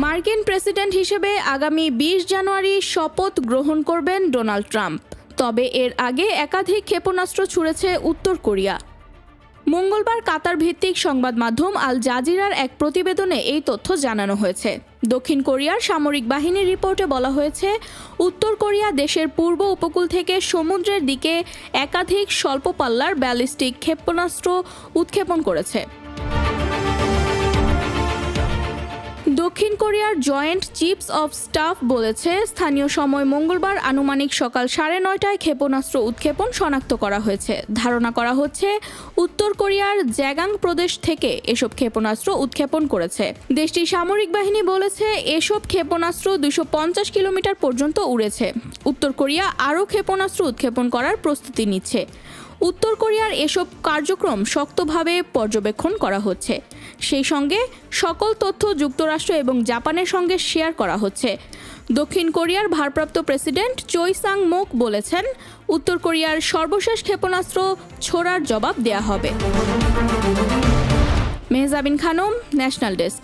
মার্কিন প্রেসিডেন্ট হিসেবে আগামী ২০ জানুয়ারি শপথ গ্রহণ করবেন ডোনাল্ড ট্রাম্প। তবে এর আগে একাধিক ক্ষেপণাস্ত্র ছুড়েছে উত্তর কোরিয়া। মঙ্গলবার কাতার ভিত্তিক সংবাদ মাধ্যম আল জাজিরার এক প্রতিবেদনে এই তথ্য জানানো হয়েছে। দক্ষিণ কোরিয়ার সামরিক বাহিনীর রিপোর্টে বলা হয়েছে, উত্তর কোরিয়া দেশের পূর্ব উপকূল থেকে সমুদ্রের দিকে একাধিক স্বল্প পাল্লার ব্যালিস্টিক ক্ষেপণাস্ত্র উৎক্ষেপণ করেছে। দক্ষিণ কোরিয়ার জয়েন্ট চিফস অব স্টাফ বলেছে, স্থানীয় সময় মঙ্গলবার আনুমানিক সকাল 9:30টায় ক্ষেপণাস্ত্র উৎক্ষেপণ শনাক্ত করা হয়েছে। ধারণা করা হচ্ছে উত্তর কোরিয়ার জ্যাগাং প্রদেশ থেকে এসব ক্ষেপণাস্ত্র উৎক্ষেপণ করেছে। দেশটির সামরিক বাহিনী বলেছে, এসব ক্ষেপণাস্ত্র 250 কিলোমিটার পর্যন্ত উড়েছে। উত্তর কোরিয়া আরও ক্ষেপণাস্ত্র উৎক্ষেপণ করার প্রস্তুতি নিচ্ছে। উত্তর কোরিয়ার এসব কার্যক্রম শক্তভাবে পর্যবেক্ষণ করা হচ্ছে। সেই সঙ্গে সকল তথ্য যুক্তরাষ্ট্র এবং জাপানের সঙ্গে শেয়ার করা হচ্ছে। দক্ষিণ কোরিয়ার ভারপ্রাপ্ত প্রেসিডেন্ট চোই সাং মোক বলেছেন, উত্তর কোরিয়ার সর্বশেষ ক্ষেপণাস্ত্র ছোড়ার জবাব দেয়া হবে। Mehjabin Khanam, national desk.